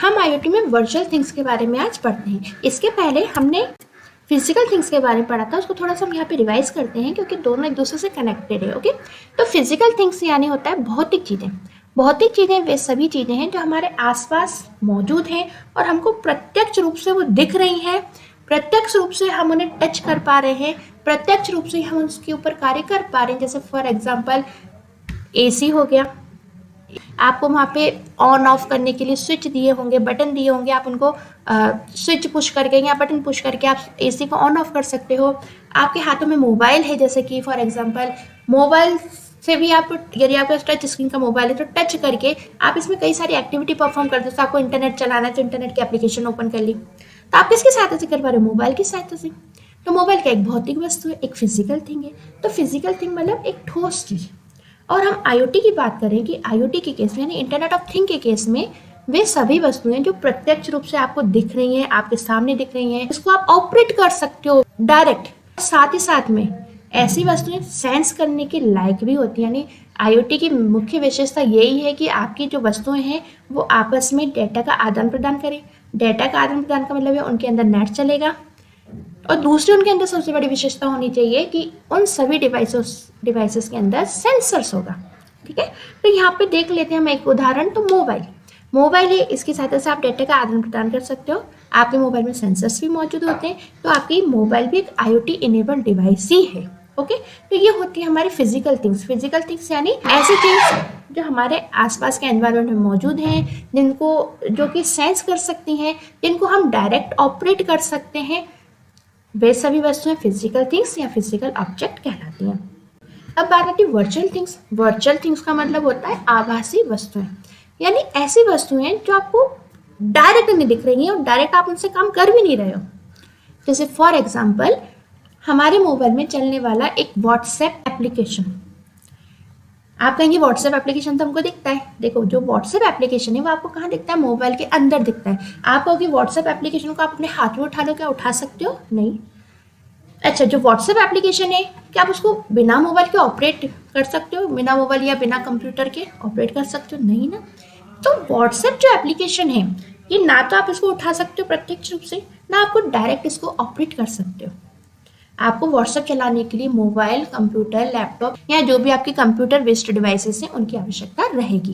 हम आईओटी में virtual things के बारे में आज पढ़ते हैं। इसके पहले हमने फिजिकल थिंग्स के बारे में पढ़ा था, उसको थोड़ा सा हम यहाँ पे रिवाइज करते हैं क्योंकि दोनों एक दूसरे से कनेक्टेड है। ओके, तो फिजिकल थिंग्स यानी होता है भौतिक चीज़ें। भौतिक चीज़ें वे सभी चीज़ें हैं जो हमारे आसपास मौजूद हैं और हमको प्रत्यक्ष रूप से वो दिख रही हैं, प्रत्यक्ष रूप से हम उन्हें टच कर पा रहे हैं, प्रत्यक्ष रूप से हम उसके ऊपर कार्य कर पा रहे हैं। जैसे फॉर एग्जाम्पल एसी हो गया, आपको वहाँ पे ऑन ऑफ करने के लिए स्विच दिए होंगे, बटन दिए होंगे, आप उनको स्विच पुश करके या बटन पुश करके आप एसी को ऑन ऑफ कर सकते हो। आपके हाथों में मोबाइल है, जैसे कि फॉर एग्जांपल मोबाइल से भी आप, यदि आपका टच स्क्रीन का मोबाइल है तो टच करके आप इसमें कई सारी एक्टिविटी परफॉर्म कर सकते हो। आपको इंटरनेट चलाना है तो इंटरनेट की एप्लीकेशन ओपन कर ली, तो आप किसकी सहायता से कर पा रहे हो? मोबाइल की सहायता से। तो मोबाइल क्या एक भौतिक वस्तु है, एक फिजिकल थिंग है। तो फिजिकल थिंग मतलब एक ठोस चीज। और हम आईओटी की बात करें कि आईओटी के केस में यानी इंटरनेट ऑफ थिंग के केस में वे सभी वस्तुएं जो प्रत्यक्ष रूप से आपको दिख रही हैं, आपके सामने दिख रही हैं, इसको आप ऑपरेट कर सकते हो डायरेक्ट। साथ ही साथ में ऐसी वस्तुएं सेंस करने के लायक भी होती है। यानी आईओटी की मुख्य विशेषता यही है कि आपकी जो वस्तुएं हैं वो आपस में डेटा का आदान प्रदान करें। डेटा का आदान प्रदान का मतलब है उनके अंदर नेट चलेगा। और दूसरी उनके अंदर सबसे बड़ी विशेषता होनी चाहिए कि उन सभी डिवाइसेस के अंदर सेंसर्स होगा। ठीक है, तो यहाँ पे देख लेते हैं हम एक उदाहरण। तो मोबाइल है, इसकी सहायता से आप डेटा का आदान प्रदान कर सकते हो। आपके मोबाइल में सेंसर्स भी मौजूद होते हैं, तो आपकी मोबाइल भी एक आईओटी इनेबल्ड डिवाइस ही है। ओके, तो ये होती है हमारी फिजिकल थिंग्स। फिजिकल थिंग्स यानी ऐसी थिंग्स जो हमारे आसपास के एनवायरनमेंट में मौजूद हैं, जो कि सेंस कर सकती हैं, जिनको हम डायरेक्ट ऑपरेट कर सकते हैं, वे सभी वस्तुएं फिजिकल थिंग्स या फिजिकल ऑब्जेक्ट कहलाती हैं। अब बात आती है वर्चुअल थिंग्स। वर्चुअल थिंग्स का मतलब होता है आभासी वस्तुएं, यानी ऐसी वस्तुएं जो आपको डायरेक्ट नहीं दिख रही हैं और डायरेक्ट आप उनसे काम कर भी नहीं रहे हो। जैसे फॉर एग्जाम्पल हमारे मोबाइल में चलने वाला एक व्हाट्सएप एप्लीकेशन। आप कहेंगे व्हाट्सएप एप्लीकेशन तो हमको दिखता है। देखो, जो व्हाट्सएप एप्लीकेशन है वो आपको कहाँ दिखता है? मोबाइल के अंदर दिखता है। आप कहोगे व्हाट्सएप एप्लीकेशन को आप अपने हाथ में उठा लो, क्या उठा सकते हो? नहीं। अच्छा, जो व्हाट्सएप एप्लीकेशन है क्या आप उसको बिना मोबाइल के ऑपरेट कर सकते हो? बिना मोबाइल या बिना कंप्यूटर के ऑपरेट कर सकते हो? नहीं ना। तो व्हाट्सएप जो एप्लीकेशन है ये ना तो आप इसको उठा सकते हो प्रत्यक्ष रूप से, ना आपको डायरेक्ट इसको ऑपरेट कर सकते हो। आपको व्हाट्सएप चलाने के लिए मोबाइल, कंप्यूटर, लैपटॉप या जो भी आपके कंप्यूटर बेस्ड डिवाइसेस हैं उनकी आवश्यकता रहेगी।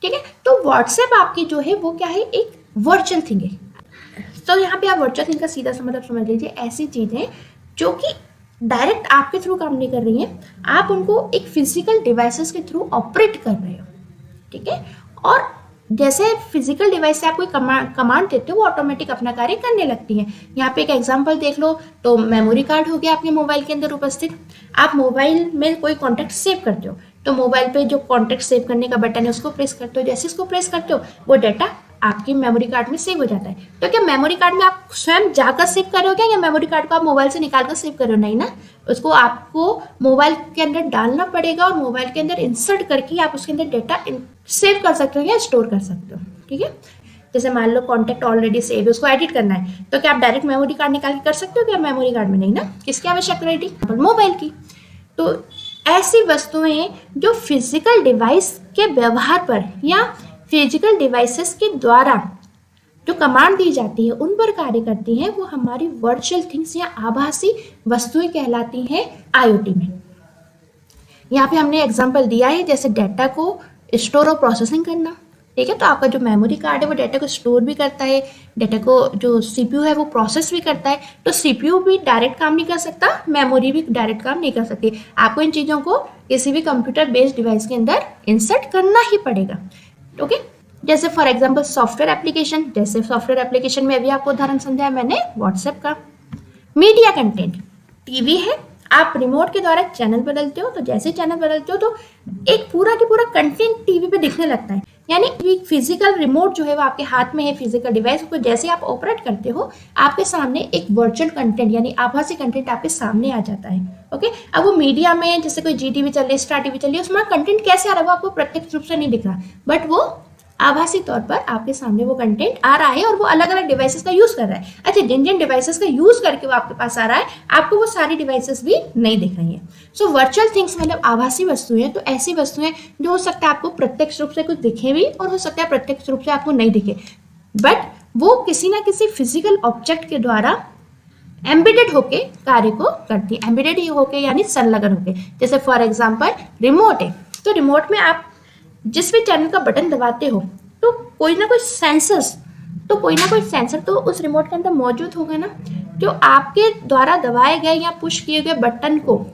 ठीक है, तो व्हाट्सएप आपकी जो है वो क्या है? एक वर्चुअल थिंग है। तो यहाँ पे आप वर्चुअल थिंग का सीधा सा मतलब समझ लीजिए, ऐसी चीज़ें जो कि डायरेक्ट आपके थ्रू काम नहीं कर रही हैं, आप उनको एक फिजिकल डिवाइसेस के थ्रू ऑपरेट कर रहे हो। ठीक है, और जैसे फिजिकल डिवाइस से आप कोई कमांड देते हो वो ऑटोमेटिक अपना कार्य करने लगती है। यहाँ पे एक एग्जांपल देख लो, तो मेमोरी कार्ड हो गया आपके मोबाइल के अंदर उपस्थित। आप मोबाइल में कोई कॉन्टैक्ट सेव करते हो तो मोबाइल पे जो कॉन्टैक्ट सेव करने का बटन है उसको प्रेस करते हो। जैसे इसको प्रेस करते हो वो डाटा आपकी मेमोरी कार्ड में सेव हो जाता है। तो क्या मेमोरी कार्ड में आप स्वयं जाकर सेव कर रहे हो क्या, या मेमोरी कार्ड को आप मोबाइल से निकाल कर सेव कर रहे हो? नहीं ना, उसको आपको मोबाइल के अंदर डालना पड़ेगा और मोबाइल के अंदर इंसर्ट करके आप उसके अंदर डेटा सेव कर सकते हो या स्टोर कर सकते हो। ठीक है, जैसे मान लो कॉन्टैक्ट ऑलरेडी सेव है, उसको एडिट करना है, तो क्या आप डायरेक्ट मेमोरी कार्ड निकाल के कर सकते हो क्या मेमोरी कार्ड में? नहीं ना। किसकी आवश्यकता रहेगी? मोबाइल की। तो ऐसी वस्तुएं जो फिजिकल डिवाइस के व्यवहार पर या फिजिकल डिवाइसेस के द्वारा जो कमांड दी जाती है उन पर कार्य करती हैं, वो हमारी वर्चुअल थिंग्स या आभासी वस्तुएं कहलाती हैं आईओटी में। यहाँ पे हमने एग्जांपल दिया है, जैसे डाटा को स्टोर और प्रोसेसिंग करना। ठीक है, तो आपका जो मेमोरी कार्ड है वो डाटा को स्टोर भी करता है, डाटा को जो सीपीयू है वो प्रोसेस भी करता है। तो सीपीयू भी डायरेक्ट काम नहीं कर सकता, मेमोरी भी डायरेक्ट काम नहीं कर सकती। आपको इन चीज़ों को किसी भी कंप्यूटर बेस्ड डिवाइस के अंदर इंसर्ट करना ही पड़ेगा। ओके, जैसे फॉर एग्जांपल सॉफ्टवेयर एप्लीकेशन। जैसे सॉफ्टवेयर एप्लीकेशन में अभी आपको उदाहरण समझाया मैंने व्हाट्सएप का। मीडिया कंटेंट, टीवी है, आप रिमोट के द्वारा चैनल बदलते हो, तो जैसे चैनल बदलते हो तो एक पूरा के पूरा कंटेंट टीवी पे दिखने लगता है। यानी फिजिकल रिमोट जो है वो आपके हाथ में है, फिजिकल डिवाइस को जैसे आप ऑपरेट करते हो आपके सामने एक वर्चुअल कंटेंट यानी आभासी कंटेंट आपके सामने आ जाता है। ओके, अब वो मीडिया में जैसे कोई जी टीवी चल रही है, स्टार टीवी चल रही है, उसमें कंटेंट कैसे आ रहा है वो आपको प्रत्यक्ष रूप से नहीं दिख रहा, बट वो आभासी तौर पर आपके सामने वो कंटेंट आ रहा है और वो अलग अलग डिवाइसेस का यूज कर रहा है। अच्छा, जिन जिन डिवाइसेस का यूज करके वो आपके पास आ रहा है आपको वो सारी डिवाइसेस भी नहीं दिख रही हैं। सो वर्चुअल थिंग्स मतलब आभासी वस्तुएं। तो ऐसी वस्तुएं जो हो सकता है आपको प्रत्यक्ष रूप से कुछ दिखे भी और हो सकता है प्रत्यक्ष रूप से आपको नहीं दिखे। बट वो किसी ना किसी फिजिकल ऑब्जेक्ट के द्वारा एम्बेडेड होके कार्य को करती है। एम्बेडेड होके यानी संलग्न होके। जैसे फॉर एग्जांपल रिमोट है, तो रिमोट में आप जिस भी चैनल का बटन दबाते हो तो कोई ना कोई सेंसर तो उस रिमोट के अंदर मौजूद होगा ना, जो आपके द्वारा दबाए गए या पुश किए गए बटन को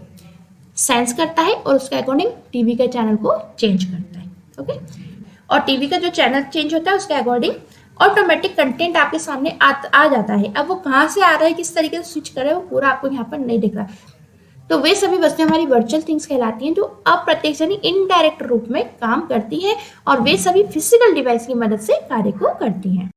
सेंस करता है और उसके अकॉर्डिंग टीवी के चैनल को चेंज करता है। ओके, और टीवी का जो चैनल चेंज होता है उसके अकॉर्डिंग ऑटोमेटिक कंटेंट आपके सामने आ जाता है। अब वो कहाँ से आ रहा है, किस तरीके से स्विच कर रहा है, वो पूरा आपको यहाँ पर नहीं दिख रहा। तो वे सभी वस्तुएं हमारी वर्चुअल थिंग्स कहलाती हैं, जो अप्रत्यक्ष यानी इनडायरेक्ट रूप में काम करती हैं और वे सभी फिजिकल डिवाइस की मदद से कार्य को करती हैं।